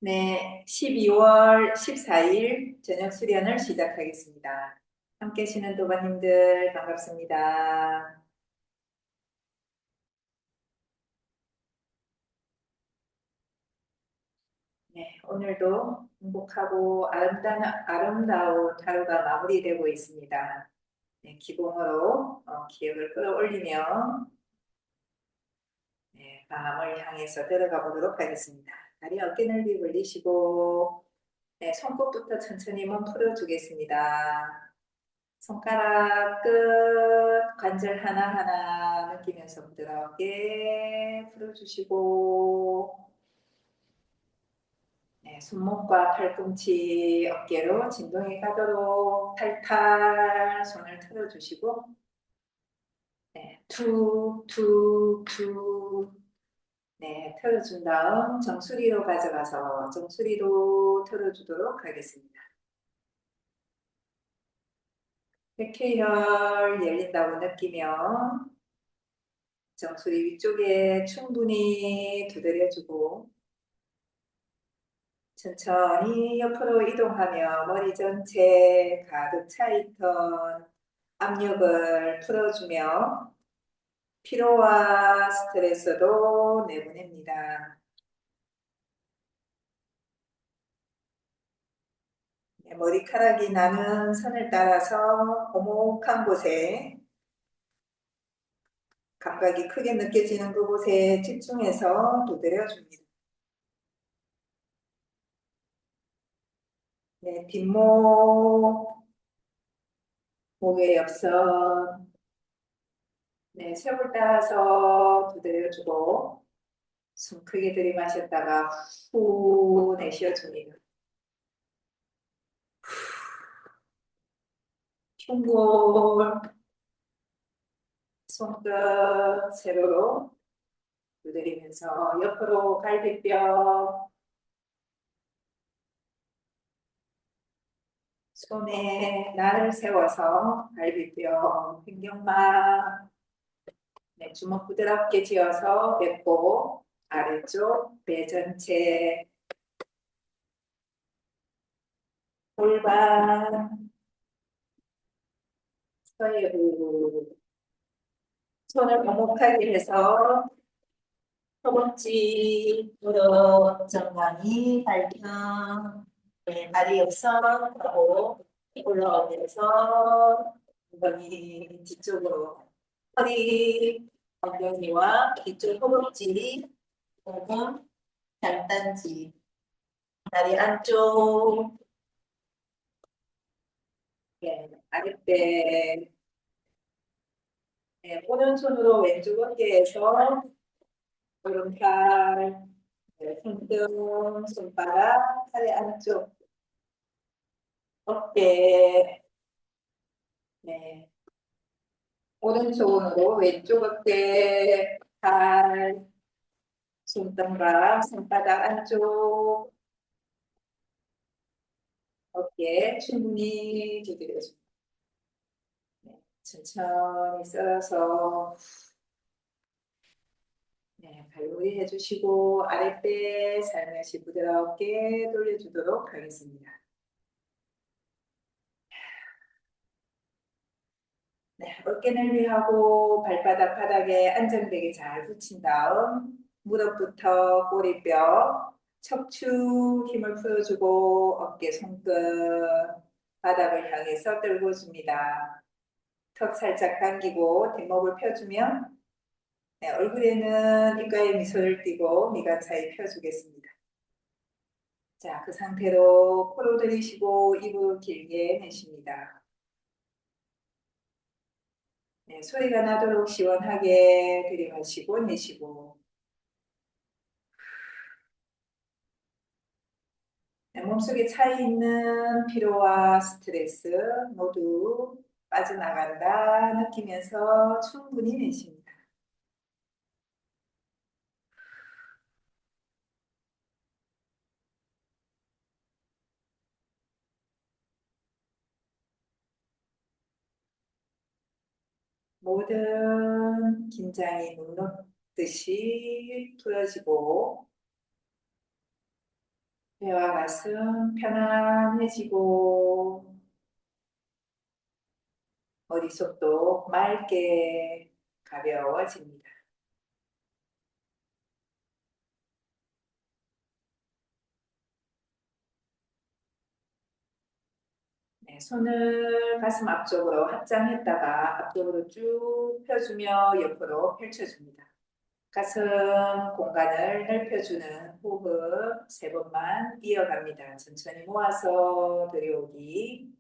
네, 12월 14일 저녁 수련을 시작하겠습니다. 함께 하시는 도반님들 반갑습니다. 네, 오늘도 행복하고 아름다운 하루가 마무리되고 있습니다. 네, 기봉으로 기억을 끌어올리며 네, 밤을 향해서 들어가 보도록 하겠습니다. 다리 어깨 넓이 벌리시고 네, 손끝부터 천천히 몸 풀어주겠습니다. 손가락 끝 관절 하나하나 느끼면서 부드럽게 풀어주시고 네, 손목과 팔꿈치 어깨로 진동이 가도록 탈탈 손을 틀어주시고 네, 툭툭툭 네, 틀어준 다음 정수리로 가져가서 정수리로 틀어주도록 하겠습니다. 백회혈 열린다고 느끼면 정수리 위쪽에 충분히 두드려주고 천천히 옆으로 이동하며 머리 전체 가득 차있던 압력을 풀어주며 피로와 스트레스도 내보냅니다. 네, 머리카락이 나는 선을 따라서 오목한 곳에 감각이 크게 느껴지는 그곳에 집중해서 두드려줍니다. 네, 뒷목, 목의 옆선, 네, 쇄골 따라서 두드려주고 숨 크게 들이마셨다가 후 내쉬어줍니다. 흉골, 손끝 세로로 두드리면서 옆으로 갈비뼈, 손에 날을 세워서 갈비뼈, 횡격막, 네, 주먹 부드럽게 쥐어서 배꼽, 아래쪽, 배 전체, 골반, 서해부, 손을 오목하게 해서 허벅지, 무릎, 정강이, 발등, 네, 다리 옆선하고 올라오면서 엉덩이 뒤쪽으로 허리, 엉덩이와 뒤쪽 허벅지, 복부, 장단지, 다리 안쪽, 네, 아랫배, 네, 오른손으로 왼쪽 어깨에서 오른팔, 네, 손등, 손바닥, 다리 안쪽, 어깨, 네, 오른손으로 왼쪽 어깨, 팔, 손등과 손바닥 안쪽, 어깨 충분히 두드려줍니다. 네, 천천히 쓸어서 네, 발놀이 해주시고 아랫배 살며시 부드럽게 돌려주도록 하겠습니다. 네, 어깨 넓이하고 발바닥 바닥에 안정되게 잘 붙인 다음 무릎부터 꼬리뼈, 척추 힘을 풀어주고 어깨 손끝 바닥을 향해서 들고 줍니다. 턱 살짝 당기고 뒷목을 펴주면 네, 얼굴에는 입가에 미소를 띠고 미간 사이 펴주겠습니다. 자, 그 상태로 코로 들이쉬고 입을 길게 내쉽니다. 네, 소리가 나도록 시원하게 들이마시고 내쉬고 네, 몸속에 차있는 피로와 스트레스 모두 빠져나간다 느끼면서 충분히 내쉽니다. 모든 긴장이 눈 녹듯이 풀어지고 배와 가슴 편안해지고 머릿속도 맑게 가벼워집니다. 네, 손을 가슴 앞쪽으로 합장했다가 앞쪽으로 쭉 펴주며 옆으로 펼쳐줍니다. 가슴 공간을 넓혀주는 호흡 세 번만 이어갑니다. 천천히 모아서 들여오기.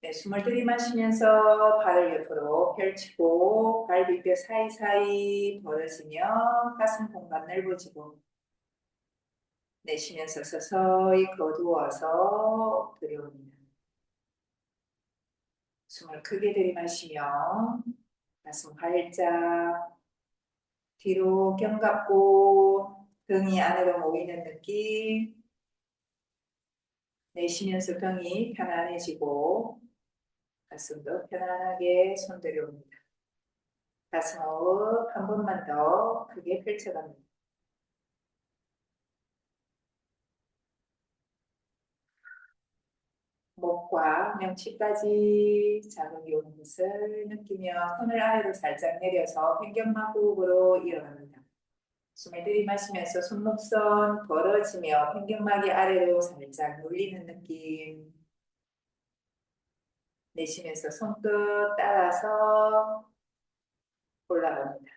네, 숨을 들이마시면서 발을 옆으로 펼치고 갈비뼈 사이사이 벌어지며 가슴 공간 넓어지고 내쉬면서 서서히 거두어서 들여옵니다. 숨을 크게 들이마시며 가슴 활짝 뒤로 견갑고 등이 안으로 모이는 느낌. 내쉬면서 등이 편안해지고 가슴도 편안하게 손들여옵니다. 가슴 호흡 한 번만 더 크게 펼쳐갑니다. 목과 명치까지 자극이 오는 것을 느끼며 손을 아래로 살짝 내려서 횡격막 호흡으로 이어갑니다. 숨을 들이마시면서 손목선 벌어지며 횡격막이 아래로 살짝 눌리는 느낌. 내쉬면서 손끝 따라서 올라갑니다.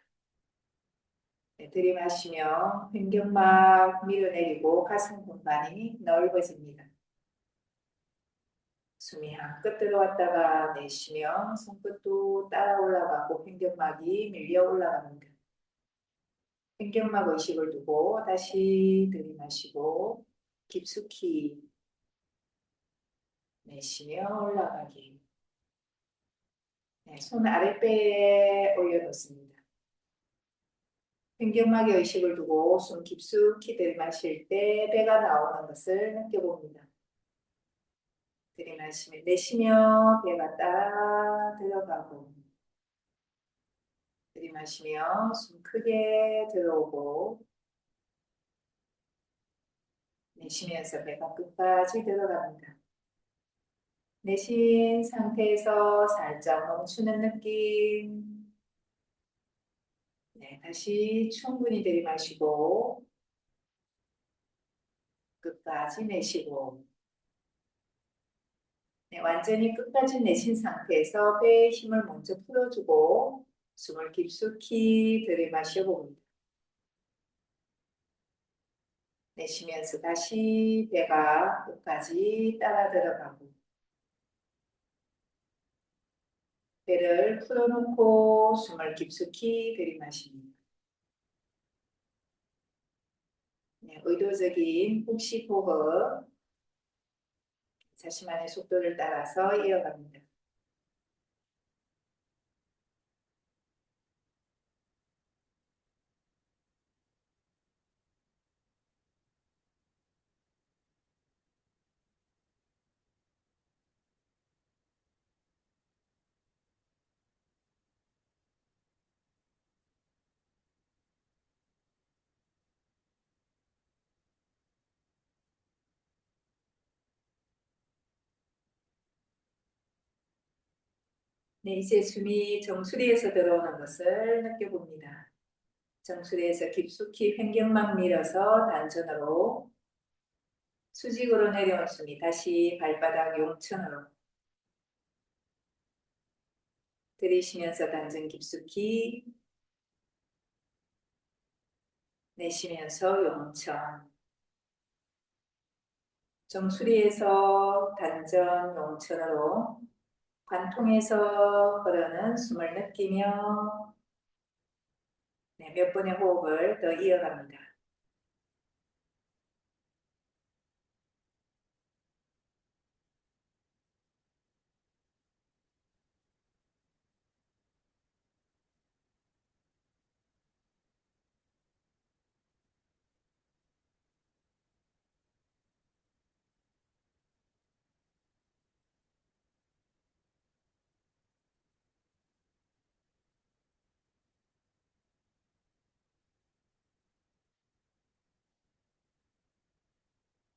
네, 들이마시며 횡격막 밀어내리고 가슴 공간이 넓어집니다. 숨이 한껏 들어왔다가 내쉬며 손끝도 따라 올라가고 횡격막이 밀려 올라갑니다. 횡격막 의식을 두고 다시 들이마시고 깊숙이 내쉬며 올라가기. 네, 손 아랫배에 올려놓습니다. 횡격막에 의식을 두고 숨 깊숙이 들이마실 때 배가 나오는 것을 느껴봅니다. 들이마시며 내쉬며 배가 따라 들어가고 들이마시며 숨 크게 들어오고 내쉬면서 배가 끝까지 들어갑니다. 내쉰 상태에서 살짝 멈추는 느낌. 네, 다시 충분히 들이마시고 끝까지 내쉬고 네, 완전히 끝까지 내쉰 상태에서 배에 힘을 먼저 풀어주고 숨을 깊숙이 들이마셔 봅니다. 내쉬면서 다시 배가 끝까지 따라 들어가고 배를 풀어놓고 숨을 깊숙이 들이마십니다. 네, 의도적인腹式호흡 자신만의 속도를 따라서 이어갑니다. 네, 이제 숨이 정수리에서 들어오는 것을 느껴봅니다. 정수리에서 깊숙이 횡격막 밀어서 단전으로 수직으로 내려온 숨이 다시 발바닥 용천으로 들이쉬면서 단전 깊숙이 내쉬면서 용천 정수리에서 단전 용천으로 관통해서 흐르는 숨을 느끼며 네, 몇 번의 호흡을 더 이어갑니다.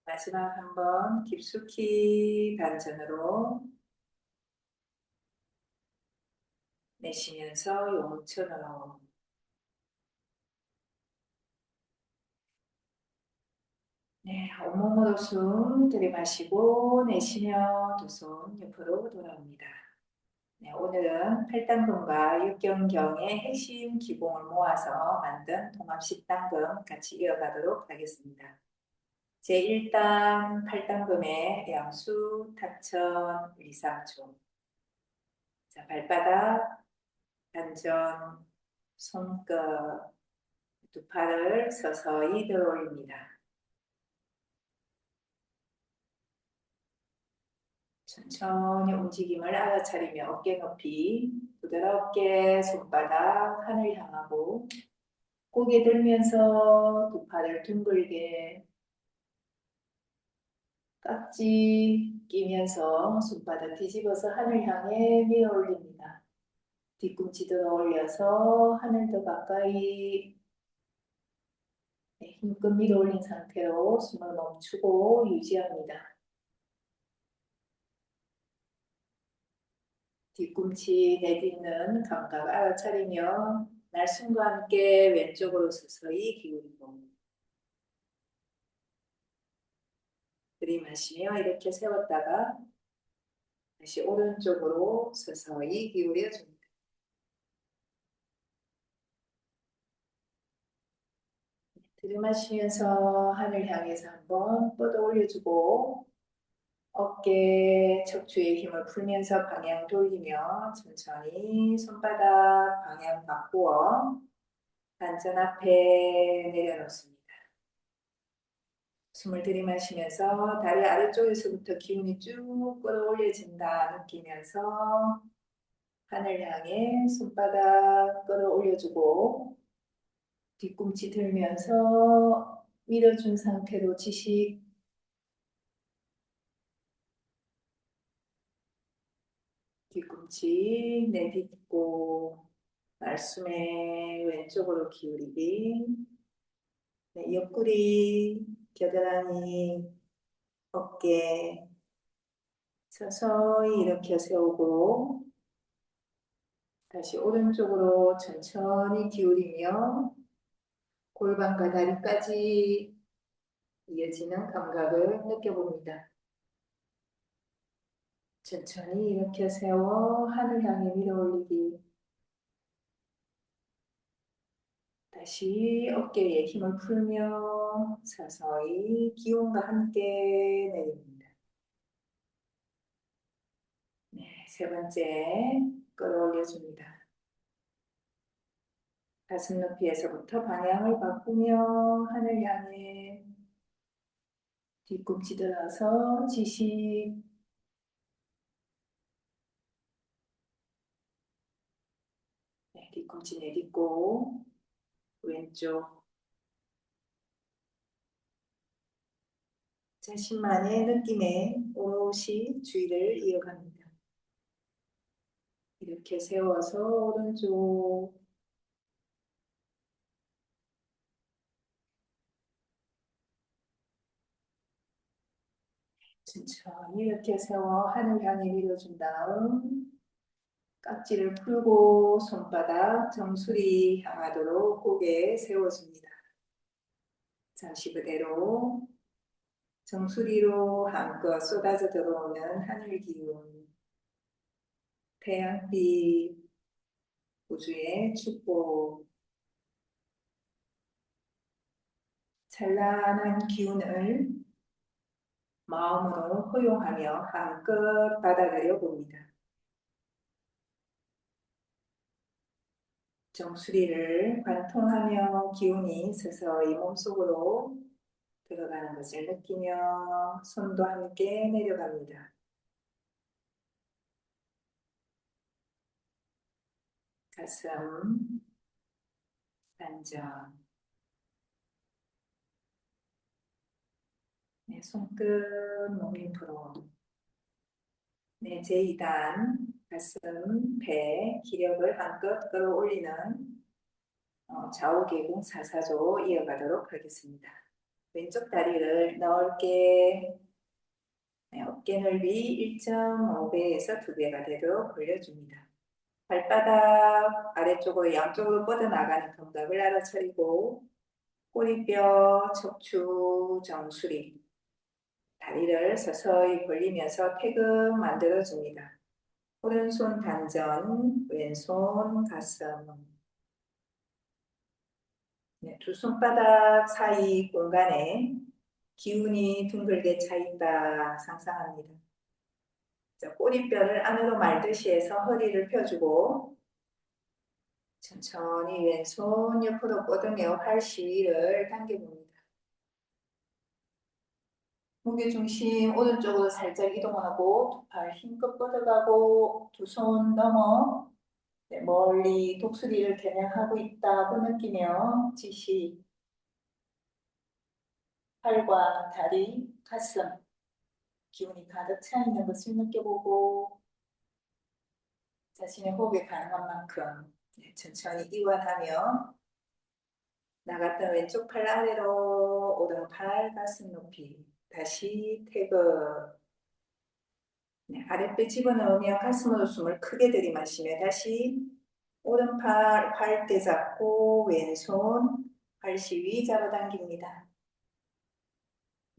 마지막 한번 깊숙이 단전으로 내쉬면서 용천으로. 네, 온몸으로 숨 들이마시고 내쉬며 두 손 옆으로 돌아옵니다. 네, 오늘은 팔당금과 육경경의 핵심 기공을 모아서 만든 통합 10단금 같이 이어가도록 하겠습니다. 제1단 팔당금의 양수, 탁천, 위상초. 자, 발바닥, 단전, 손끝, 두 팔을 서서히 들어 올립니다. 천천히 움직임을 알아차리며 어깨 높이 부드럽게 손바닥 하늘 향하고 고개 들면서 두 팔을 둥글게 깍지 끼면서 손바닥 뒤집어서 하늘 향해 밀어 올립니다. 뒤꿈치 들어 올려서 하늘 더 가까이. 네, 힘껏 밀어 올린 상태로 숨을 멈추고 유지합니다. 뒤꿈치 내딛는 감각 알아차리며 날숨과 함께 왼쪽으로 서서히 기울이고 들이마시며 이렇게 세웠다가 다시 오른쪽으로 서서히 기울여 줍니다. 들이마시면서 하늘 향해서 한번 뻗어 올려주고 어깨, 척추에 힘을 풀면서 방향 돌리며 천천히 손바닥 방향 바꾸어 단전 앞에 내려놓습니다. 숨을 들이마시면서 다리 아래쪽에서부터 기운이 쭉 끌어올려진다 느끼면서 하늘 향해 손바닥 끌어올려주고 뒤꿈치 들면서 밀어준 상태로 지식. 뒤꿈치 내딛고 말숨에 왼쪽으로 기울이기. 네, 옆구리, 겨드랑이, 어깨 서서히 일으켜 세우고 다시 오른쪽으로 천천히 기울이며 골반과 다리까지 이어지는 감각을 느껴봅니다. 천천히 일으켜 세워 하늘 향해 밀어 올리기. 다시 어깨에 힘을 풀며 서서히 기운과 함께 내립니다. 네, 세 번째 끌어올려줍니다. 가슴 높이에서부터 방향을 바꾸며 하늘 향해 뒤꿈치 들어서 지식. 네, 뒤꿈치 내딛고 왼쪽 자신만의 느낌에 오롯이 주의를 이어갑니다. 이렇게 세워서 오른쪽 천천히 이렇게 세워 하늘 향해 밀어준 다음 깍지를 풀고 손바닥 정수리 향하도록 고개 세워줍니다. 잠시 그대로 정수리로 한껏 쏟아져 들어오는 하늘 기운, 태양빛, 우주의 축복, 찬란한 기운을 마음으로 허용하며 한껏 받아들여 봅니다. 정수리를 관통하며 기운이 서서히 몸속으로 들어가는 것을 느끼며 손도 함께 내려갑니다. 가슴, 단전, 네, 손끝, 몸 밑으로. 네, 제2단 가슴, 배, 기력을 한껏 끌어올리는 좌우개공 사사조 이어가도록 하겠습니다. 왼쪽 다리를 넓게 어깨 넓이 1.5배에서 2배가 되도록 벌려줍니다. 발바닥 아래쪽으로 양쪽으로 뻗어나가는 감각을 알아차리고 꼬리뼈, 척추, 정수리, 다리를 서서히 벌리면서 태극 만들어줍니다. 오른손 단전, 왼손 가슴. 네, 두 손바닥 사이 공간에 기운이 둥글게 차있다 상상합니다. 자, 꼬리뼈를 안으로 말듯이 해서 허리를 펴주고 천천히 왼손 옆으로 뻗으며 팔 시위를 당겨봅니다. 무게중심 오른쪽으로 살짝 이동하고 두 팔 힘껏 뻗어가고 두 손 넘어 멀리 독수리를 겨냥하고 있다고 느끼며 지시 팔과 다리, 가슴 기운이 가득 차 있는 것을 느껴보고 자신의 호흡에 가능한 만큼 천천히 이완하며 나갔던 왼쪽 팔 아래로 오른팔 가슴 높이 다시 태그 아랫배 집어넣으며 가슴으로 숨을 크게 들이마시며 다시 오른팔 팔대 잡고 왼손 팔시위 잡아당깁니다.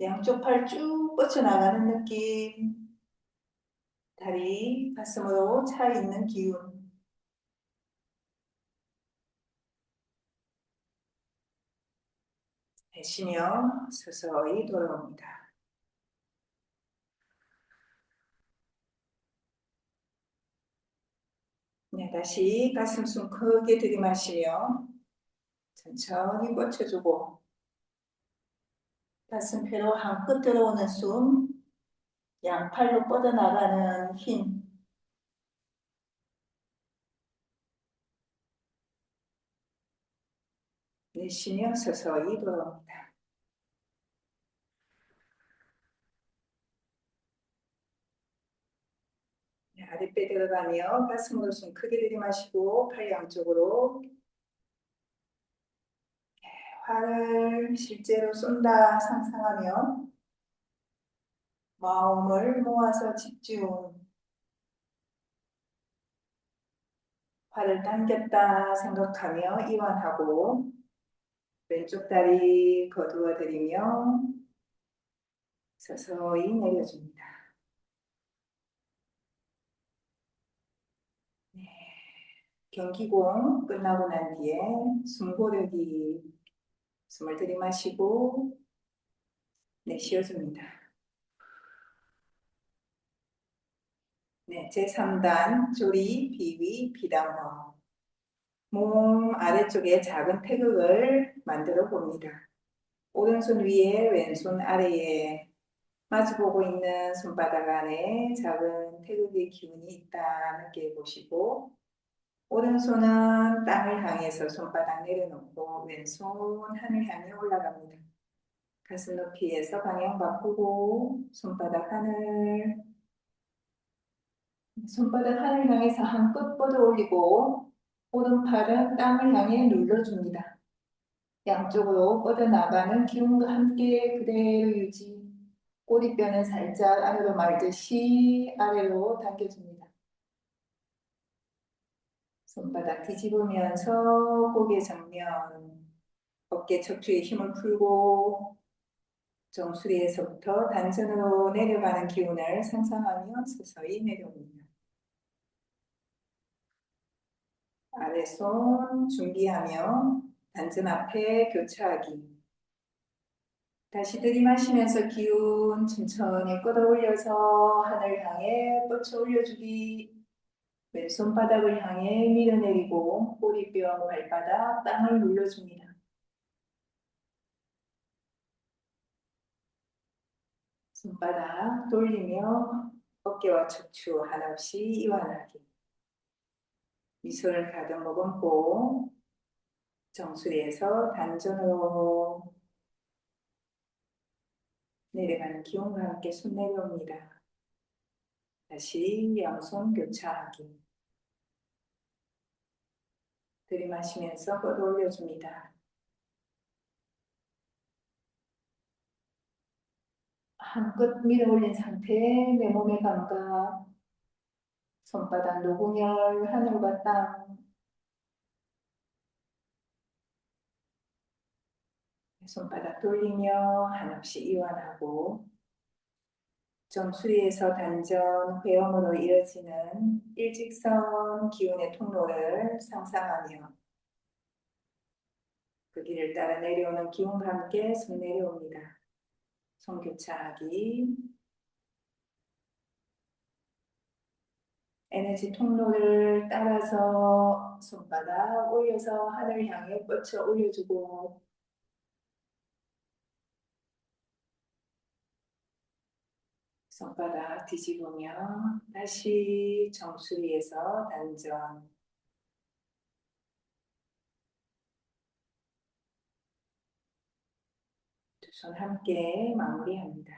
양쪽 팔 쭉 뻗쳐나가는 느낌 다리 가슴으로 차 있는 기운 내쉬며 서서히 돌아옵니다. 네, 다시 가슴 숨 크게 들이마시며 천천히 뻗쳐주고 가슴폐로 한껏 들어오는 숨 양팔로 뻗어나가는 힘 내쉬며 서서히 돌아옵니다. 네, 아랫배 들어가며 가슴으로 숨 크게 들이마시고 팔 양쪽으로 활을 실제로 쏜다 상상하며 마음을 모아서 집중 활을 당겼다 생각하며 이완하고 왼쪽 다리 거두어 들이며 서서히 내려줍니다. 네. 경기공 끝나고 난 뒤에 숨 고르기 숨을 들이마시고 내쉬어줍니다. 네, 제3단 조리, 비위, 비담화 몸 아래쪽에 작은 태극을 만들어 봅니다. 오른손 위에 왼손 아래에 마주보고 있는 손바닥 안에 작은 태극의 기운이 있다 느껴보시고 오른손은 땅을 향해서 손바닥 내려놓고 왼손 하늘 향해 올라갑니다. 가슴 높이에서 방향 바꾸고 손바닥 하늘 손바닥 하늘 향해서 한껏 뻗어 올리고 오른팔은 땅을 향해 눌러줍니다. 양쪽으로 뻗어나가는 기운과 함께 그대로 유지. 꼬리뼈는 살짝 안으로 말듯이 아래로 당겨줍니다. 손바닥 뒤집으면서 고개 정면, 어깨 척추에 힘을 풀고 정수리에서부터 단전으로 내려가는 기운을 상상하며 서서히 내려옵니다. 아래손 준비하며 단전 앞에 교차하기. 다시 들이마시면서 기운 천천히 끌어올려서 하늘 향해 뻗쳐 올려주기. 왼손 바닥을 향해 밀어내리고 꼬리뼈 발바닥 땅을 눌러줍니다. 손바닥 돌리며 어깨와 척추 한없이 이완하기. 미소를 가득 머금고 정수리에서 단전으로 내려가는 기운과 함께 손 내려옵니다. 다시 양손 교차하기. 들이마시면서 뻗어 올려줍니다. 한껏 밀어 올린 상태, 내 몸의 감각, 손바닥 노공열, 하늘과 땅, 손바닥 돌리며 한없이 이완하고 정수리에서 단전, 회음으로 이어지는 일직선 기운의 통로를 상상하며 그 길을 따라 내려오는 기운과 함께 손 내려옵니다. 손교차하기, 에너지 통로를 따라서 손바닥 올려서 하늘 향해 뻗쳐 올려주고 손바닥 뒤집으며 다시 정수리에서 단전, 두 손 함께 마무리합니다.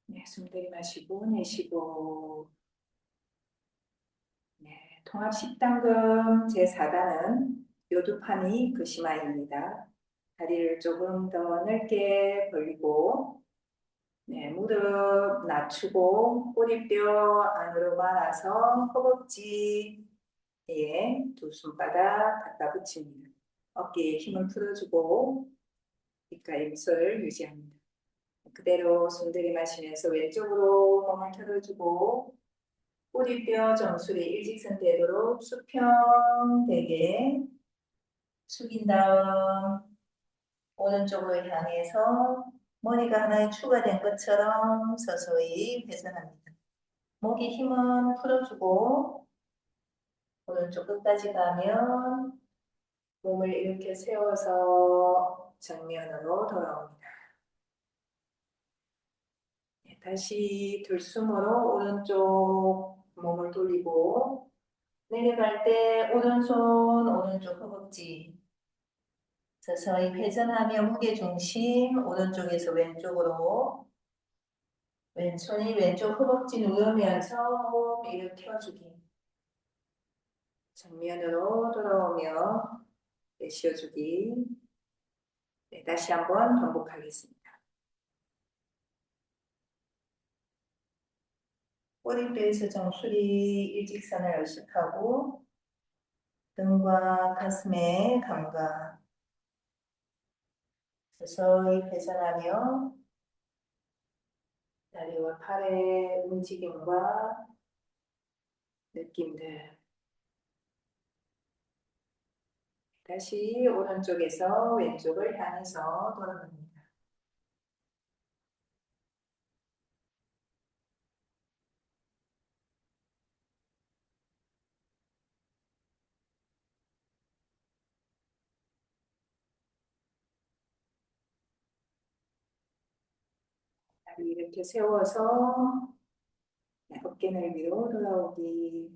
네, 숨 들이마시고 내쉬고. 네, 통합식당금 제4단은 요두파니 그시마입니다. 다리를 조금 더 넓게 벌리고 네, 무릎 낮추고 꼬리뼈 안으로 말아서 허벅지에 두 손바닥 갖다 붙입니다. 어깨에 힘을 풀어주고 귓가에 미소를 유지합니다. 그대로 숨 들이마시면서 왼쪽으로 몸을 틀어주고 꼬리뼈 정수리 일직선 되도록 수평되게 숙인 다음 오른쪽으로 향해서 머리가 하나에 추가된 것처럼 서서히 회전합니다. 목에 힘은 풀어주고 오른쪽 끝까지 가면 몸을 이렇게 세워서 정면으로 돌아옵니다. 다시 들숨으로 오른쪽 몸을 돌리고 내려갈 때 오른손 오른쪽 허벅지 서서히 회전하며 무게중심 오른쪽에서 왼쪽으로 왼손이 왼쪽 허벅지 누르면서 몸 일으켜주기 정면으로 돌아오며 내쉬어주기. 네, 다시 한번 반복하겠습니다. 꼬리뼈에서 정수리 일직선을 의식하고 등과 가슴의 감각 서서히 회전하며 다리와 팔의 움직임과 느낌들 다시 오른쪽에서 왼쪽을 향해서 돌아갑니다. 다리 이렇게 세워서 어깨 넓이로 돌아오기.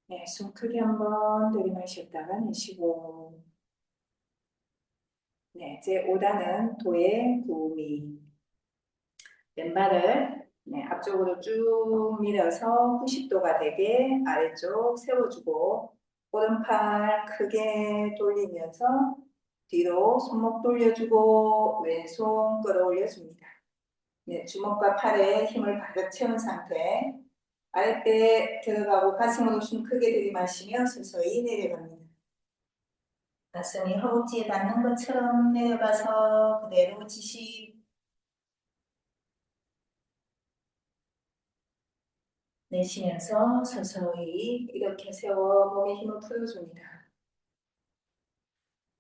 네, 숨 크게 한번 들이마셨다가 내쉬고. 네, 제 5단은 도의 구미. 왼발을 앞쪽으로 쭉 밀어서 90도가 되게 아래쪽 세워주고 오른팔 크게 돌리면서 뒤로 손목 돌려주고 왼손 끌어올려줍니다. 네, 주먹과 팔에 힘을 가득 채운 상태 아랫배 들어가고 가슴으로 숨 크게 들이마시며 서서히 내려갑니다. 가슴이 허벅지에 닿는 것처럼 내려가서 그대로 지시 내쉬면서 서서히 이렇게 세워 몸에 힘을 풀어줍니다.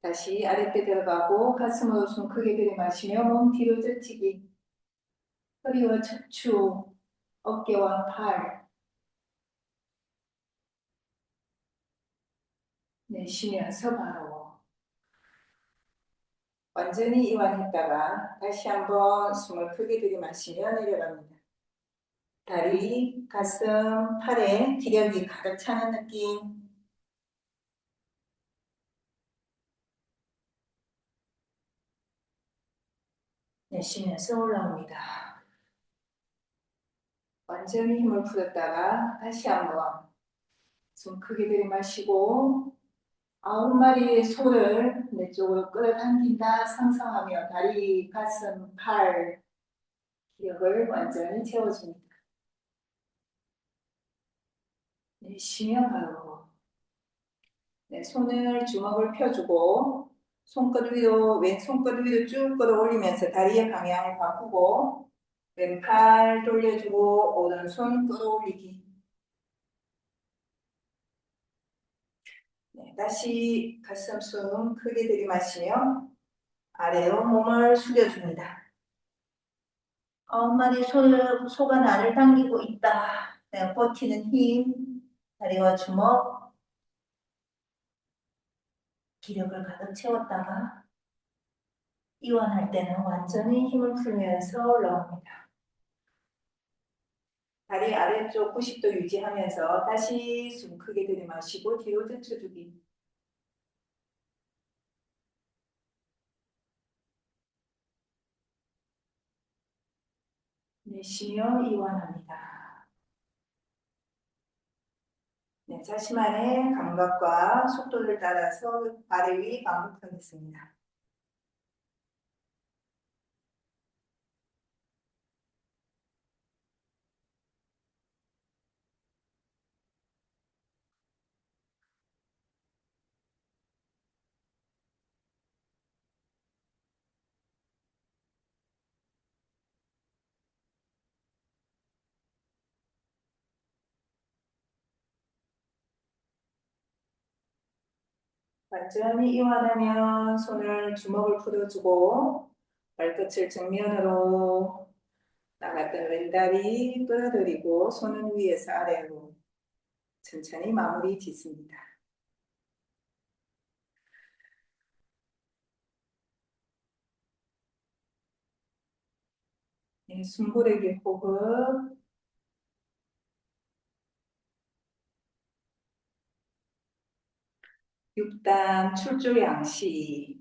다시 아랫배 들어가고 가슴으로 숨 크게 들이마시며 몸 뒤로 젖히기. 허리와 척추, 어깨와 팔 내쉬면서 바로 완전히 이완했다가 다시 한번 숨을 크게 들이마시며 내려갑니다. 다리, 가슴, 팔에 기력이 가득 차는 느낌. 내쉬면서 올라옵니다. 완전히 힘을 풀었다가 다시 한번 숨 크게 들이마시고 9마리의 소를 내 쪽으로 끌어당긴다 상상하며 다리, 가슴, 팔 기력을 완전히 채워줍니다. 내쉬며 바로 손을 주먹을 펴주고 손끝 위로 왼손끝 위로 쭉 끌어올리면서 다리의 방향을 바꾸고 왼팔 돌려주고 오른손 끌어올리기. 다시 가슴 숨 크게 들이마시며 아래로 몸을 숙여줍니다. 9마리 소가 나를 당기고 있다. 내가 버티는 힘, 다리와 주먹, 기력을 가득 채웠다가 이완할 때는 완전히 힘을 풀면서 올라옵니다. 다리 아래쪽 90도 유지하면서 다시 숨 크게 들이마시고 뒤로 젖혀주기. 내쉬며 이완합니다. 자신만의 감각과 속도를 따라서 아래 위 반복하겠습니다. 완전히 이완하면 손을 주먹을 풀어주고 발끝을 정면으로 나갔던 왼다리 끌어들이고 손은 위에서 아래로 천천히 마무리 짓습니다. 숨고르기 호흡. 육단 출조 양시.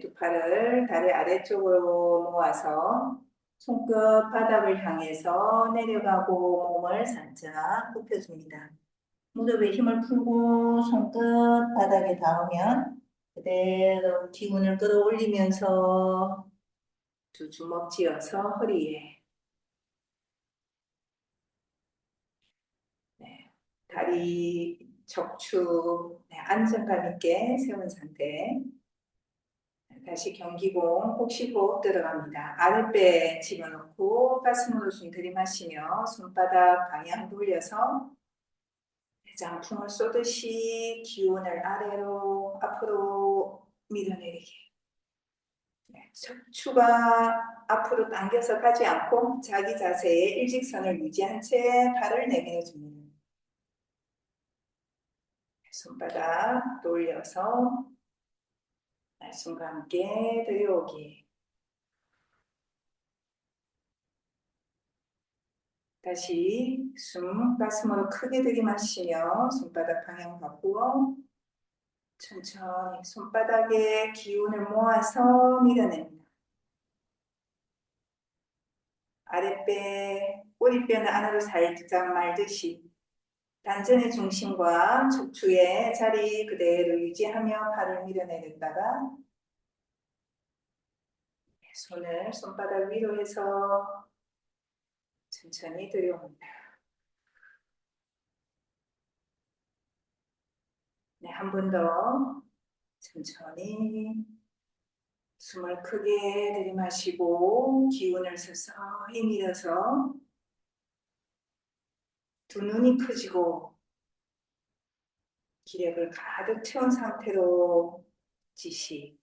두 팔을 다리 아래쪽으로 모아서 손끝 바닥을 향해서 내려가고 몸을 살짝 굽혀줍니다. 무릎에 힘을 풀고 손끝 바닥에 닿으면 그대로 기운을 끌어올리면서 두 주먹 쥐어서 허리에 다리 척추 안정감 있게 세운 상태. 다시 경기공 혹시 호흡 들어갑니다. 아랫배 집어넣고 가슴으로 숨 들이마시며 손바닥 방향 돌려서 장풍을 쏘듯이 기운을 아래로 앞으로 밀어내리게. 척추가 앞으로 당겨서 가지 않고 자기 자세의 일직선을 유지한 채 팔을 내밀어줍니다. 손바닥 돌려서 숨과 함께 들여오기. 다시 숨 가슴으로 크게 들이마시며 손바닥 방향 바꾸어 천천히 손바닥에 기운을 모아서 밀어냅니다. 아랫배 꼬리뼈는 안으로 살짝 말듯이 단전의 중심과 척추의 자리 그대로 유지하며 팔을 밀어내렸다가 손을 손바닥 위로 해서 천천히 들여옵니다. 한 번 더 천천히 숨을 크게 들이마시고 기운을 서서히 밀어서 두 눈이 커지고 기력을 가득 채운 상태로 지시.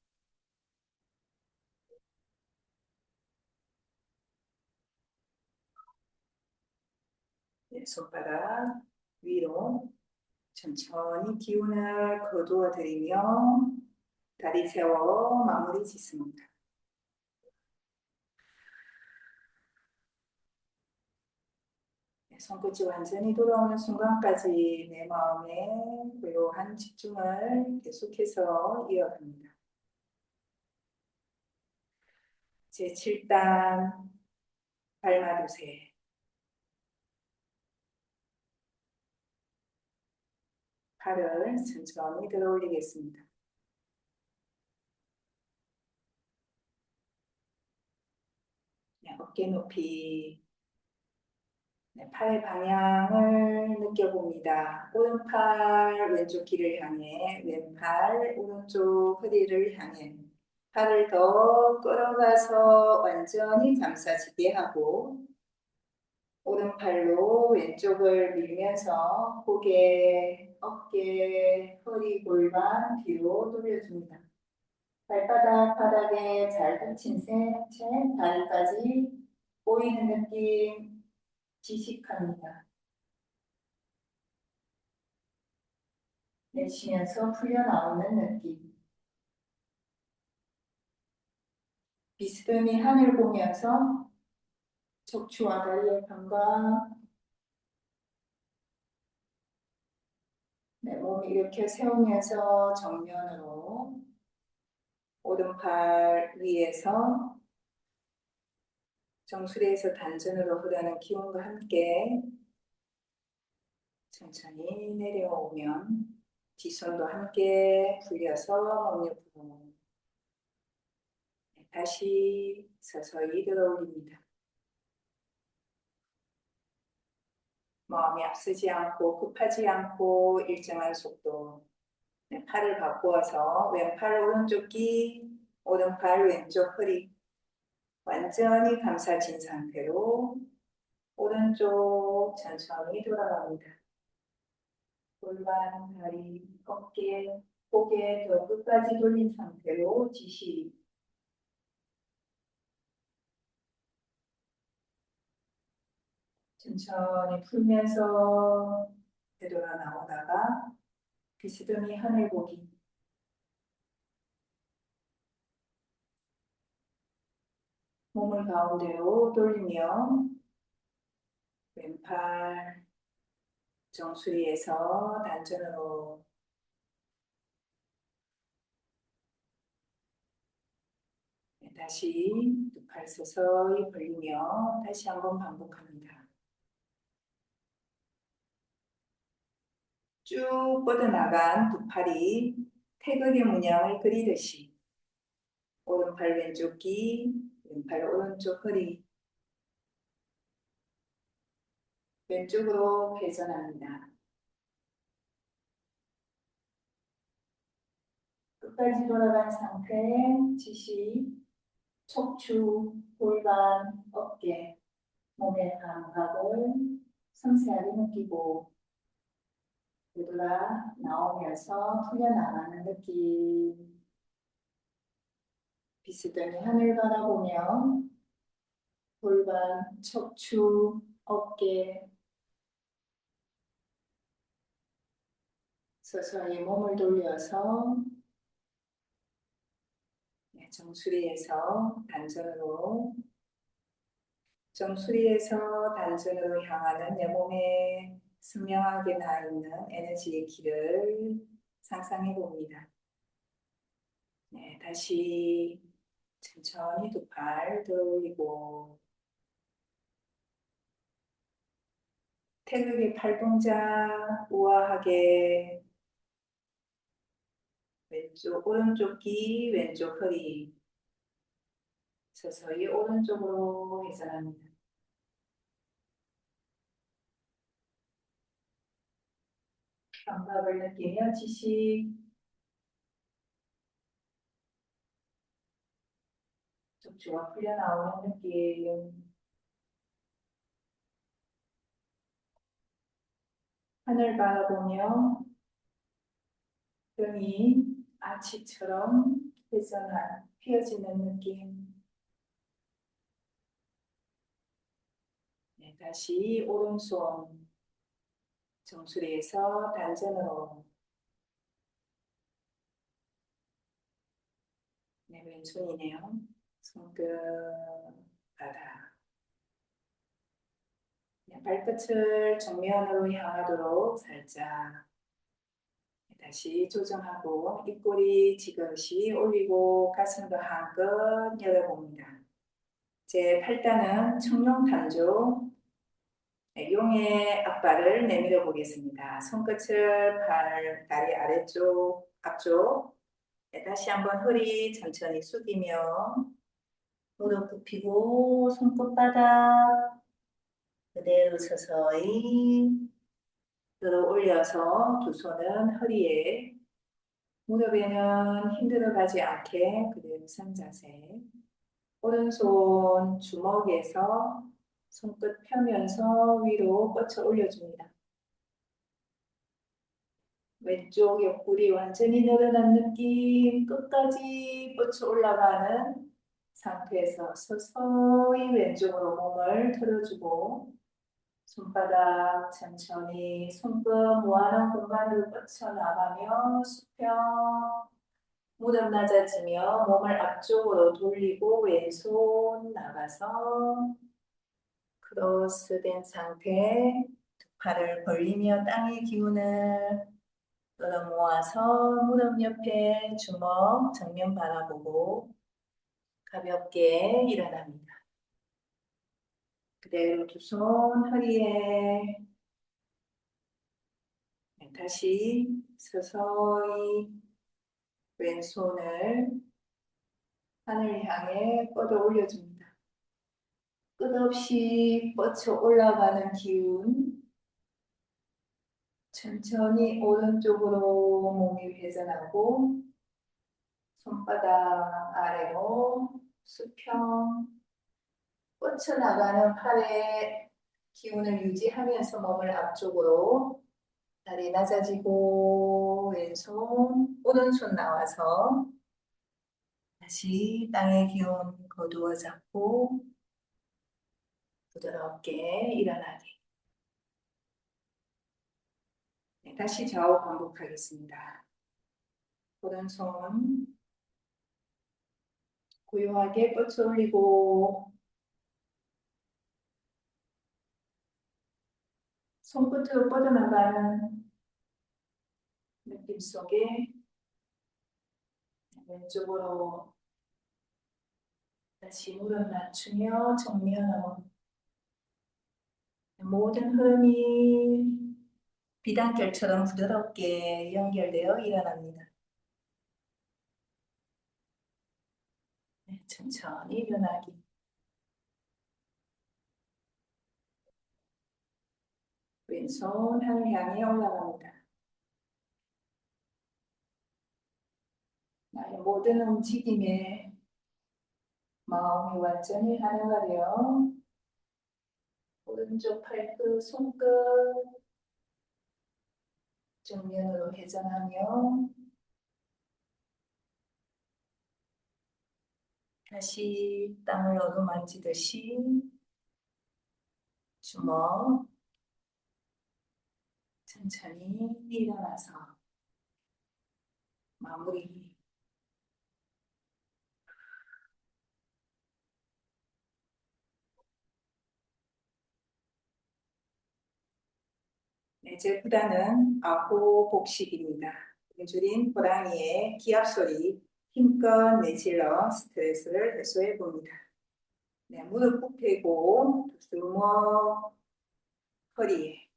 손바닥 위로 천천히 기운을 거두어 들이며 다리 세워 마무리 짓습니다. 손끝이 완전히 돌아오는 순간까지 내 마음에 고요한 집중을 계속해서 이어갑니다. 제7단 발마두세. 팔을 천천히 들어 올리겠습니다. 네, 어깨 높이. 네, 팔의 방향을 느껴봅니다. 오른팔 왼쪽 귀를 향해, 왼팔 오른쪽 허리를 향해 팔을 더 끌어가서 완전히 감싸지게 하고 오른팔로 왼쪽을 밀면서 고개, 어깨, 허리, 골반 뒤로 돌려줍니다. 발바닥 바닥에 잘 붙인 채 다리까지 보이는 느낌 지식합니다. 내쉬면서 풀려나오는 느낌. 비스듬히 하늘 보면서 척추와 다리의 감각, 네, 몸 이렇게 세우면서 정면으로 오른팔 위에서 정수리에서 단전으로 흐르는 기운과 함께 천천히 내려오면 뒷손도 함께 풀려서 몸 옆으로 다시 서서히 들어 올립니다. 마음이 앞서지 않고 급하지 않고 일정한 속도. 네, 팔을 바꾸어서 왼팔 오른쪽 귀, 오른팔 왼쪽 허리 완전히 감싸진 상태로 오른쪽 천천히 돌아갑니다. 골반, 다리, 어깨, 고개 더 끝까지 돌린 상태로 지시. 천천히 풀면서 되돌아 나오다가 비스듬히 하늘 보기. 몸을 가운데로 돌리며 왼팔 정수리에서 단전으로 다시 두 팔 서서히 벌리며 다시 한번 반복합니다. 쭉 뻗어나간 두 팔이 태극의 문양을 그리듯이 오른팔 왼쪽 귀, 왼팔 오른쪽 허리 왼쪽으로 회전합니다. 끝까지 돌아간 상태에 지시, 척추, 골반, 어깨, 몸의 감각을 섬세하게 느끼고 되돌아 나오면서 풀려나가는 느낌. 비스듬히 하늘 바라보며 골반, 척추, 어깨 서서히 몸을 돌려서 정수리에서 단전으로 향하는 내 몸에 선명하게 나 있는 에너지의 길을 상상해 봅니다. 네, 다시 천천히 두 팔 들어 올리고 태극의 팔 동작 우아하게 왼쪽 오른쪽 귀 왼쪽 허리 서서히 오른쪽으로 회전합니다. 감각을 느끼며 지시 척추가 풀려나오는 느낌. 하늘 바라보며 등이 아치처럼 회전한 펴지는 느낌. 네, 다시 오른손 정수리에서 단전으로 네, 왼손이네요. 손끝 바닥. 네, 발끝을 정면으로 향하도록 살짝 다시 조정하고 입꼬리 지그시 올리고 가슴도 한껏 열어봅니다. 제 팔단은 청룡탄조 네, 용의 앞발을 내밀어 보겠습니다. 손끝을 다리 아래쪽, 앞쪽. 네, 다시 한번 허리 천천히 숙이며 무릎 굽히고 손끝바닥 그대로 서서히 들어 올려서 두 손은 허리에 무릎에는 힘들어 가지 않게 그대로 선 자세. 오른손 주먹에서 손끝 펴면서 위로 뻗쳐 올려줍니다. 왼쪽 옆구리 완전히 늘어난 느낌 끝까지 뻗쳐 올라가는 상태에서 서서히 왼쪽으로 몸을 틀어주고 손바닥 천천히 손끝 무한한 공간으로 뻗쳐나가며 수평 무릎 낮아지며 몸을 앞쪽으로 돌리고 왼손 나가서 크로스된 상태 두 팔을 벌리며 땅의 기운을 끌어모아서 무릎 옆에 주먹 정면 바라보고 가볍게 일어납니다. 그대로 두 손 허리에 다시 서서히 왼손을 하늘 향해 뻗어 올려줍니다. 끝없이 뻗쳐 올라가는 기운 천천히 오른쪽으로 몸이 회전하고 손바닥 아래로 수평 뻗쳐나가는 팔의 기운을 유지하면서 몸을 앞쪽으로 다리 낮아지고 왼손 오른손 나와서 다시 땅의 기운 거두어 잡고 부드럽게 일어나기. 네, 다시 좌우 반복하겠습니다. 오른손 고요하게 뻗쳐 올리고 손끝으로 뻗어나가는 느낌 속에 왼쪽으로 다시 무릎 낮추며 정면으로 모든 흐름이 비단결처럼 부드럽게 연결되어 일어납니다. 네, 천천히 변하기. 왼손 하늘 향해 올라갑니다. 나의 모든 움직임에 마음이 완전히 하나가 되어 오른쪽 팔끝, 손끝 정면으로 회전하며 다시 땅을 어루만지듯이 주먹 천천히 일어나서 마무리. 네, 제 구단은 아호 복식입니다. 줄인 호랑이의 기합 소리 힘껏 내질러 스트레스를 해소해 봅니다. 네, 무릎 굽히고 주먹 허리에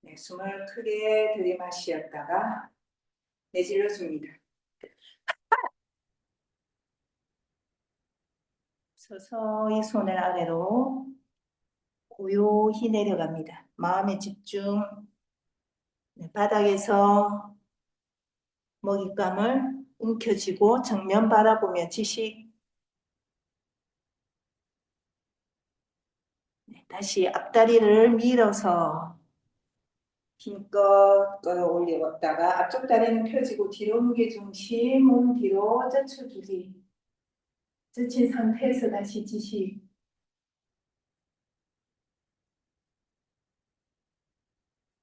네, 숨을 크게 들이마시었다가 내질러 줍니다. 서서히 손을 아래로 고요히 내려갑니다. 마음의 집중, 네, 바닥에서 먹잇감을 움켜쥐고 정면 바라보며 지식. 네, 다시 앞다리를 밀어서 힘껏 끌어올렸다가 앞쪽 다리는 펴지고 뒤로 무게중심 몸 뒤로 젖혀주기. 젖힌 상태에서 다시 지식.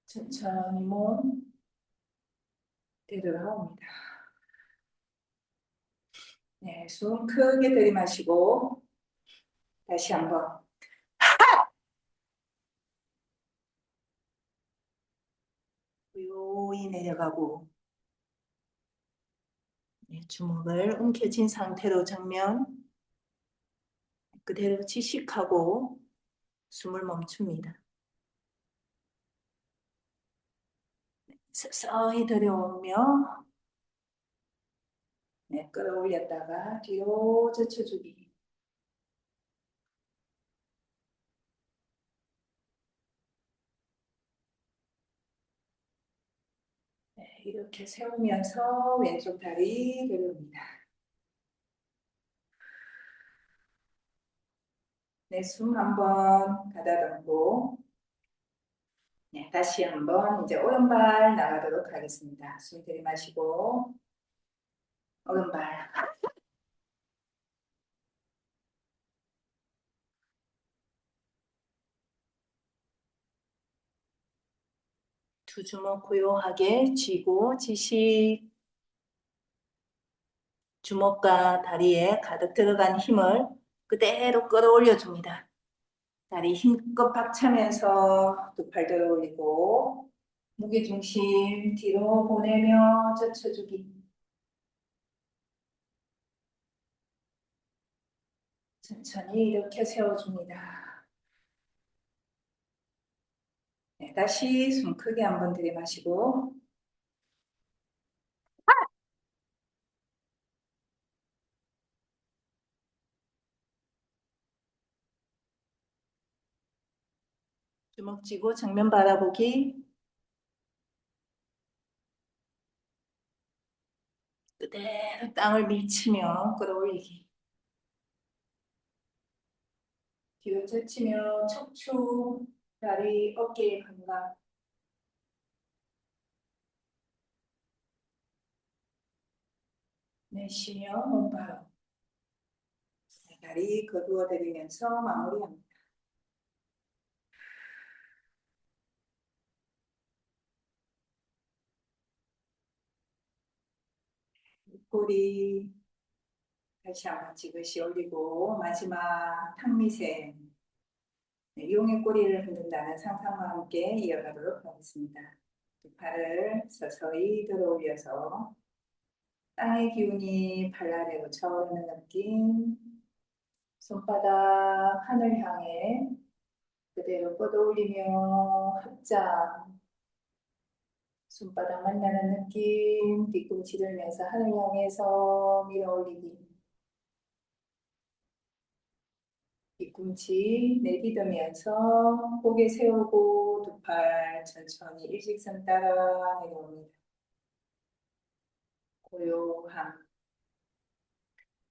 천천히 몸 되돌아옵니다. 네, 숨 크게 들이마시고 다시 한번 고요히 내려가고 네, 주먹을 움켜쥔 상태로 정면 그대로 지식하고 숨을 멈춥니다. 서서히 들여오며 네, 끌어올렸다가 뒤로 젖혀주기. 네, 이렇게 세우면서 왼쪽 다리 내려옵니다. 네, 숨 한번 가다듬고 네, 다시 한번 이제 오른발 나가도록 하겠습니다. 숨 들이마시고 오른발 두 주먹 고요하게 쥐고 지시 주먹과 다리에 가득 들어간 힘을 그대로 끌어올려 줍니다. 다리 힘껏 박차면서 두 팔 들어 올리고 무게중심 뒤로 보내며 젖혀주기. 천천히 이렇게 세워줍니다. 네, 다시 숨 크게 한번 들이마시고 주먹 쥐고 정면 바라보기. 그대로 땅을 밀치며 끌어올리기. 뒤로 젖히며 척추, 다리, 어깨 감각. 내쉬며 몸 바로. 다리 거두어드리면서 마무리합니다. 꼬리 다시 한번 지그시 올리고 마지막 탕미세 네, 용의 꼬리를 흔든다는 상상과 함께 이어가도록 하겠습니다. 두 팔을 서서히 들어 올려서 땅의 기운이 발 아래로 차오르는 느낌. 손바닥 하늘 향해 그대로 뻗어올리며 합장. 손바닥 만나는 느낌. 뒤꿈치 들면서 하늘 향해서 밀어 올리기. 뒤꿈치 내딛으면서 고개 세우고 두 팔 천천히 일직선 따라 내려옵니다. 고요함.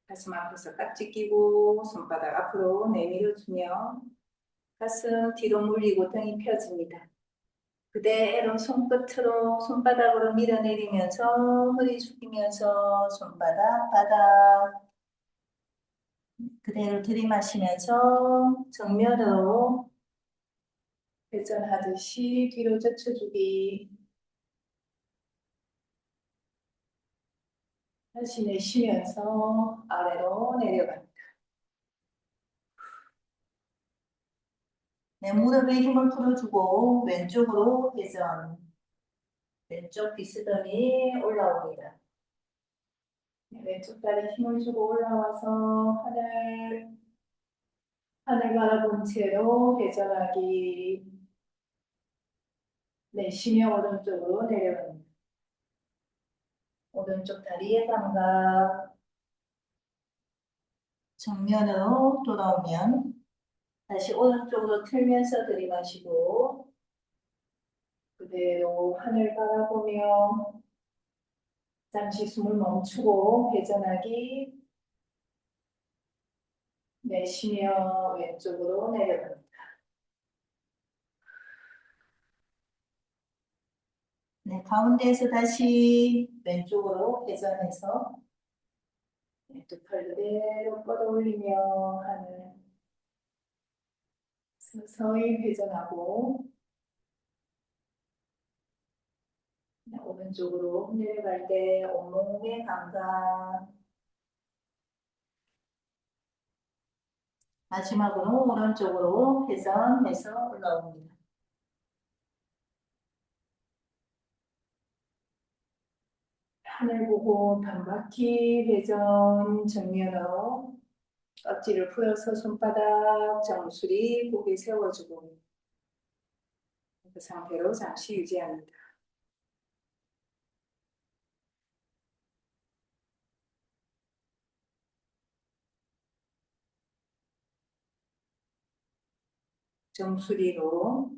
가슴 앞에서 깍지 끼고 손바닥 앞으로 내밀어주며 가슴 뒤로 물리고 등이 펴집니다. 그대로 손끝으로 손바닥으로 밀어내리면서 허리 숙이면서 손바닥 바닥 그대로 들이마시면서 정면으로 회전하듯이 뒤로 젖혀주기. 다시 내쉬면서 아래로 내려갑니다. 네, 무릎에 힘을 풀어주고 왼쪽으로 회전. 왼쪽 비스듬히 올라옵니다. 네, 왼쪽 다리 힘을 주고 올라와서 하늘 바라본 채로 회전하기. 내쉬며 오른쪽으로 내려갑니다. 오른쪽 다리의 감각. 정면으로 돌아오면 다시 오른쪽으로 틀면서 들이마시고 그대로 하늘 바라보며 잠시 숨을 멈추고 회전하기. 내쉬며 왼쪽으로 내려갑니다. 네, 가운데에서 다시 왼쪽으로 회전해서 네, 두 팔 그대로 뻗어 올리며 하늘 서서히 회전하고 네, 오른쪽으로 내려갈 때 온몸의 감각. 마지막으로 오른쪽으로 회전해서 올라옵니다. 하늘 보고 반바퀴 회전 정면으로 깍지를 풀어서 손바닥 정수리 고개 세워주고 그 상태로 잠시 유지합니다. 정수리로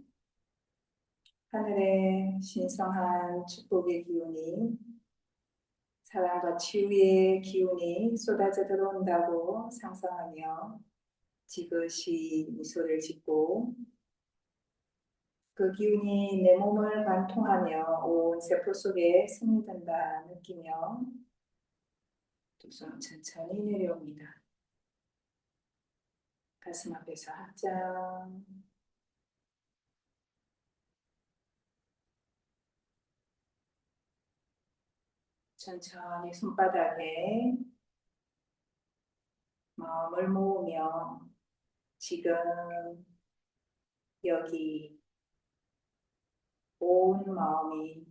하늘의 신성한 축복의 기운이 사랑과 치유의 기운이 쏟아져 들어온다고 상상하며 지그시 미소를 짓고 그 기운이 내 몸을 관통하며 온 세포 속에 스며든다 느끼며 두 손 천천히 내려옵니다. 가슴 앞에서 합장. 천천히 손바닥에 마음을 모으며 지금 여기 온 마음이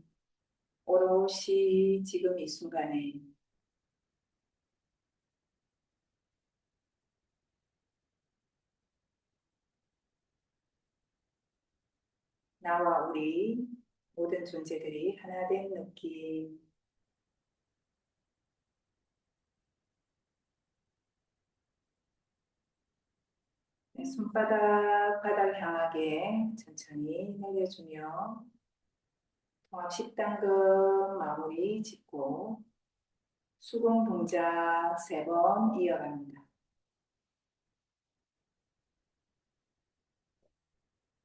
오롯이 지금 이 순간에 나와 우리 모든 존재들이 하나 된 느낌. 네, 손바닥 바닥 향하게 천천히 내려주며 통합 10단금 마무리 짓고 수공 동작 3번 이어갑니다.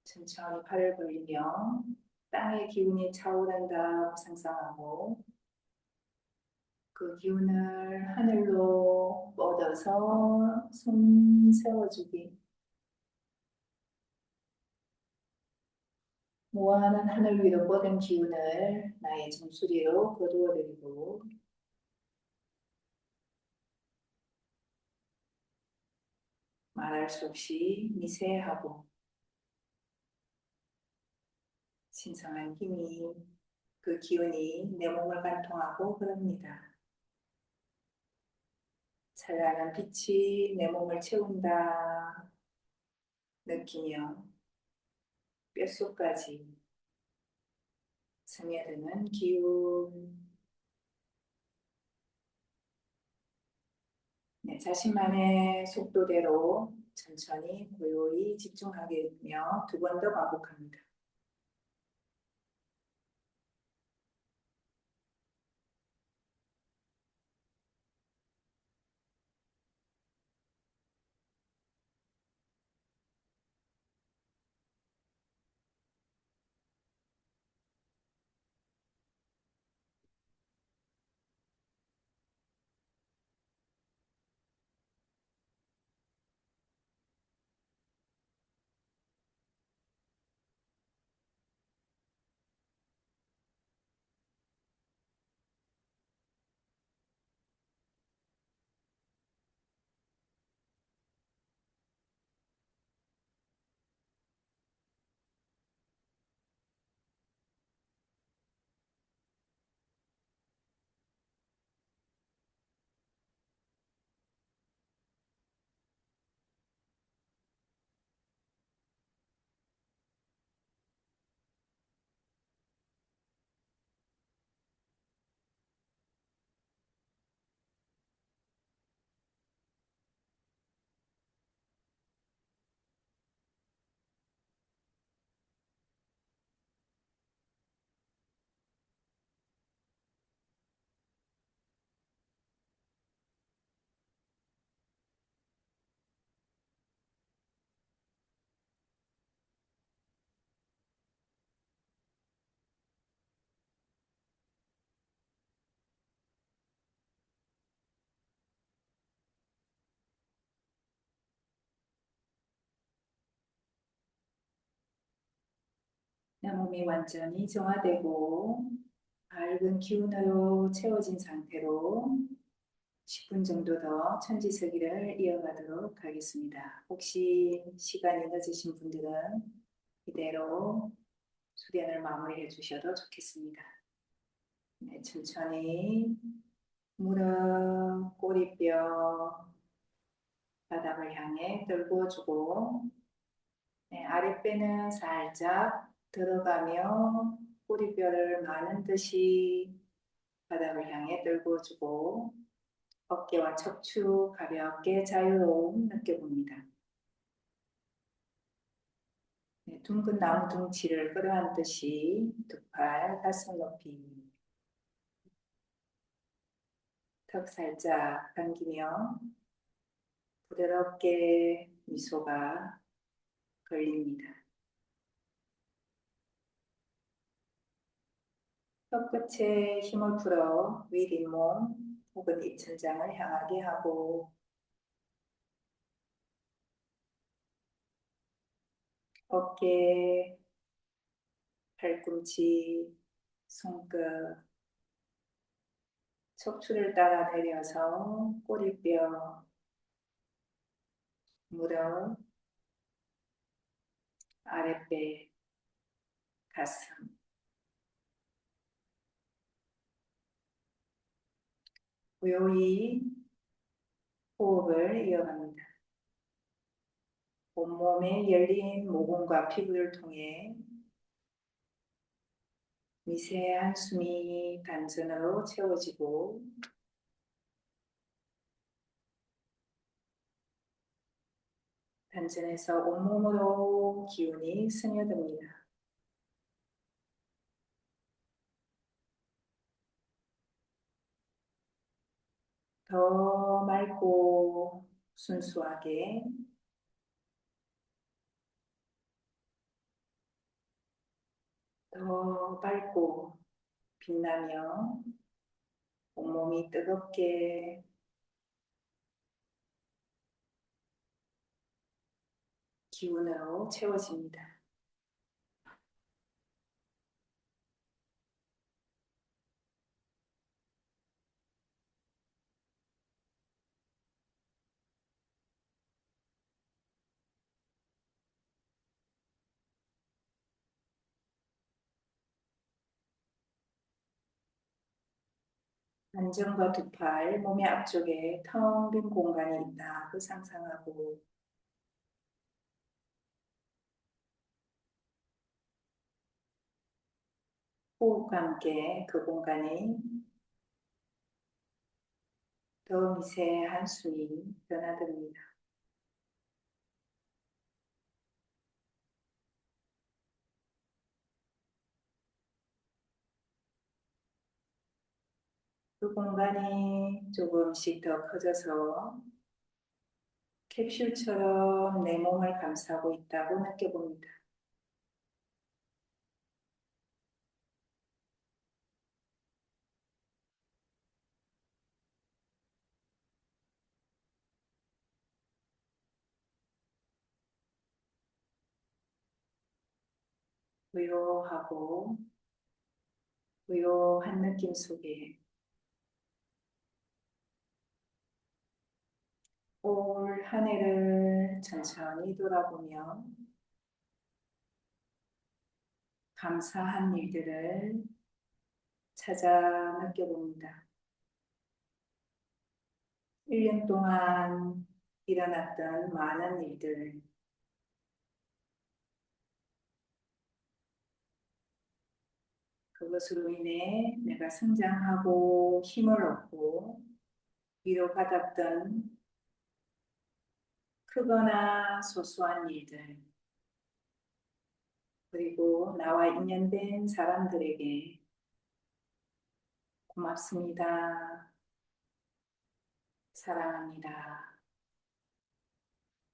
천천히 팔을 벌리며 땅의 기운이 차오른다 상상하고 그 기운을 하늘로 뻗어서 손 세워주기. 무한한 하늘 위로 뻗은 기운을 나의 정수리로 거두어들이고 말할 수 없이 미세하고 신성한 힘이 그 기운이 내 몸을 관통하고 흐릅니다. 찬란한 빛이 내 몸을 채운다 느끼며 뼛속까지 스며드는 기운. 네, 자신만의 속도대로 천천히 고요히 집중하며 2번 더 반복합니다. 내 몸이 완전히 정화되고 밝은 기운으로 채워진 상태로 10분 정도 더 천지서기를 이어가도록 하겠습니다. 혹시 시간이 늦으신 분들은 이대로 수련을 마무리해 주셔도 좋겠습니다. 네, 천천히 무릎, 꼬리뼈, 바닥 떨구어주고, 네, 아랫배는 살짝 들어가며 꼬리뼈를 마는 듯이 바닥을 향해 떨구어주고, 어깨와 척추 가볍게 자유로움 느껴봅니다. 네, 둥근 나무 둥치를 끌어안듯이 두 팔 가슴 높이, 턱 살짝 당기며 부드럽게 미소가 걸립니다. 혀끝에 힘을 풀어 윗잇몸 혹은 입천장을 향하게 하고 어깨, 팔꿈치, 손끝, 척추를 따라 내려서 꼬리뼈, 무릎, 아랫배, 가슴. 고요히 호흡을 이어갑니다. 온몸에 열린 모공과 피부를 통해 미세한 숨이 단전으로 채워지고 단전에서 온몸으로 기운이 스며듭니다. 더 맑고 순수하게, 더 밝고 빛나며 온몸이 뜨겁게 기운으로 채워집니다. 안전과 두 팔, 몸의 앞쪽에 텅 빈 공간이 있다고 상상하고 호흡과 함께 그 공간이 더 미세한 숨이 드나듭니다. 그 공간이 조금씩 더 커져서 캡슐처럼 내 몸을 감싸고 있다고 느껴봅니다. 고요하고 고요한 느낌 속에 올 한 해를 천천히 돌아보며 감사한 일들을 찾아 느껴봅니다. 1년 동안 일어났던 많은 일들, 그것으로 인해 내가 성장하고 힘을 얻고 위로받았던 크거나 소소한 일들, 그리고 나와 인연된 사람들에게 고맙습니다. 사랑합니다.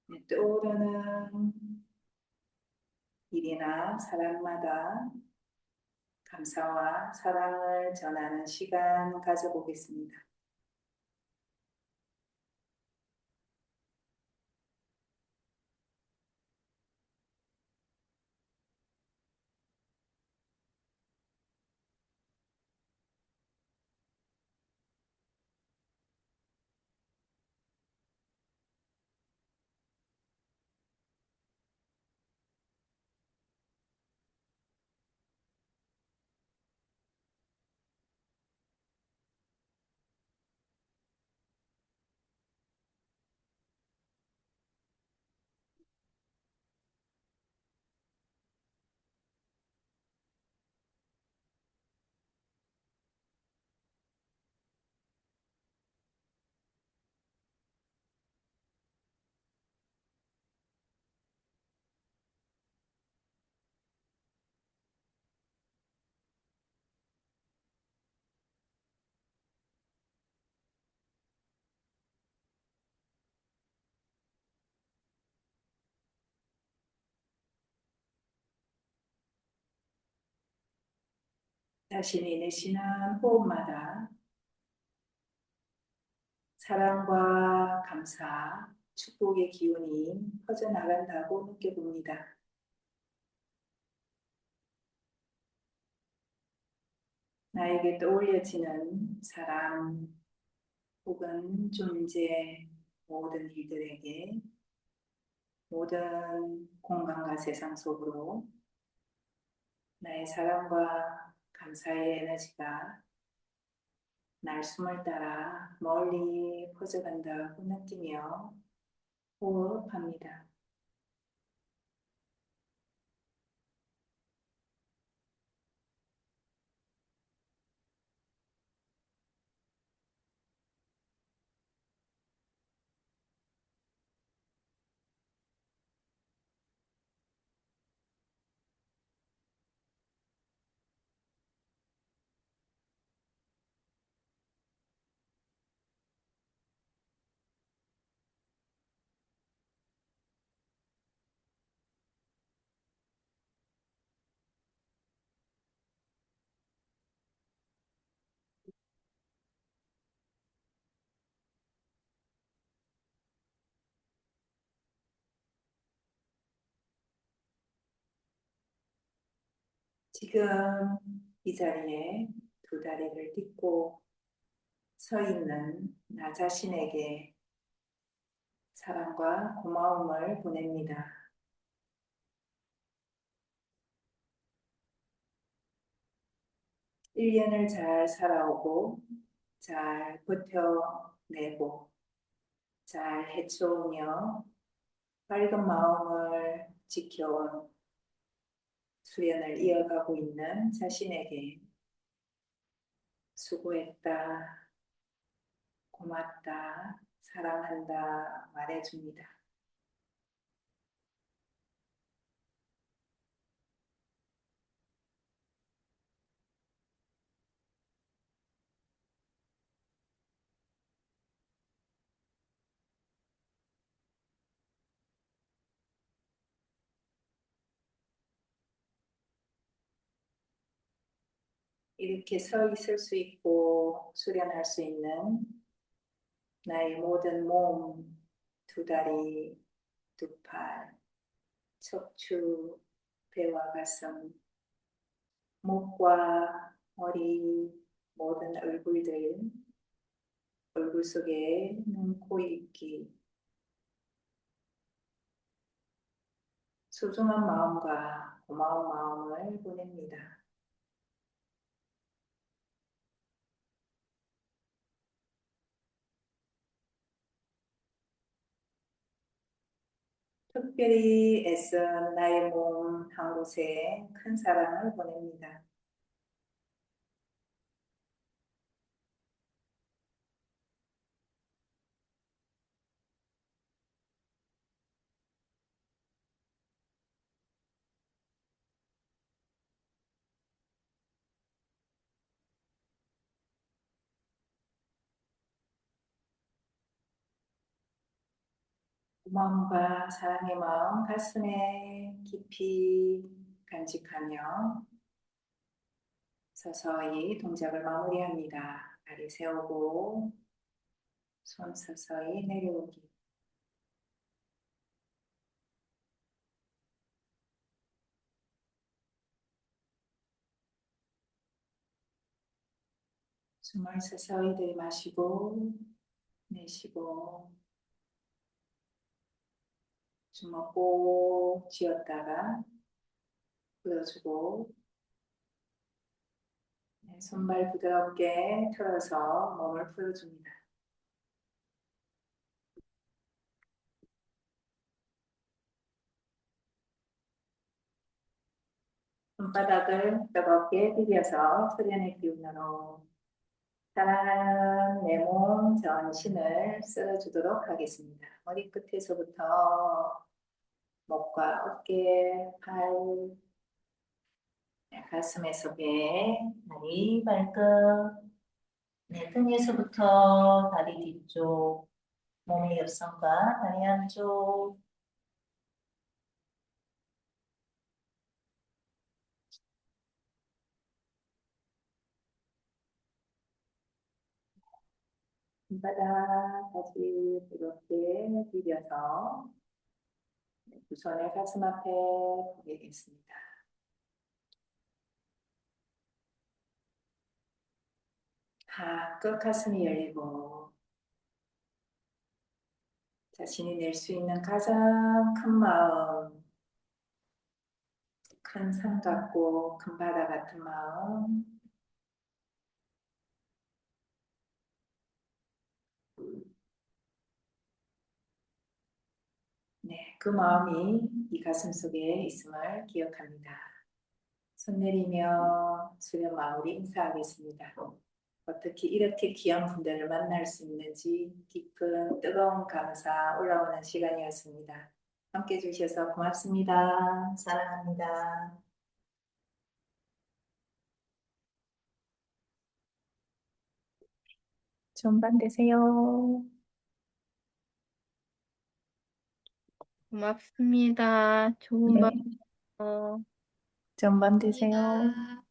네, 떠오르는 일이나 사람마다 감사와 사랑을 전하는 시간 가져보겠습니다. 자신이 내쉬는 호흡마다 사랑과 감사, 축복의 기운이 퍼져나간다고 느껴봅니다. 나에게 떠올려지는 사람 혹은 존재, 모든 일들에게 모든 공간과 세상 속으로 나의 사랑과 감사의 에너지가 날숨을 따라 멀리 퍼져간다고 느끼며 호흡합니다. 지금 이 자리에 두 다리를 딛고 서 있는 나 자신에게 사랑과 고마움을 보냅니다. 1년을 잘 살아오고 잘 버텨내고 잘 헤쳐오며 밝은 마음을 지켜온 수련을 이어가고 있는 자신에게 수고했다, 고맙다, 사랑한다 말해줍니다. 이렇게 서 있을 수 있고 수련할 수 있는 나의 모든 몸, 두 다리, 두 팔, 척추, 배와 가슴, 목과 머리, 모든 얼굴들, 얼굴 속에 눈, 코, 입, 귀, 소중한 마음과 고마운 마음을 보냅니다. 특별히 애쓴 나의 몸 한 곳에 큰 사랑을 보냅니다. 고마움과 사랑의 마음 가슴에 깊이 간직하며 서서히 동작을 마무리합니다. 다리 세우고 손 서서히 내려오기. 숨을 서서히 들이마시고 내쉬고 주먹 꼭 쥐었다가 풀어주고 손발 부드럽게 틀어서 몸을 풀어줍니다. 손바닥을 뜨겁게 비벼서 수련의 기운으로 사랑하는 내 몸 전신을 쓸어주도록 하겠습니다. 머리끝에서부터 목과 어깨, 팔, 가슴에서 배, 다리, 발끝, 등에서부터 다리 뒤쪽, 몸의 옆선과 다리 한쪽, 손바닥 다시 이렇게 비벼서 두 손을 가슴 앞에 보내겠습니다. 끝 가슴이 열리고 자신이 낼 수 있는 가장 큰 마음, 큰 산 같고 큰 바다 같은 마음, 네, 그 마음이 이 가슴 속에 있음을 기억합니다. 손 내리며 수련 마무리 인사하겠습니다. 어떻게 이렇게 귀한 분들을 만날 수 있는지 깊은 뜨거운 감사 올라오는 시간이었습니다. 함께 해주셔서 고맙습니다. 사랑합니다. 좋은 밤 되세요. 고맙습니다. 좋은 밤. 네, 좋은 밤 되세요. 감사합니다.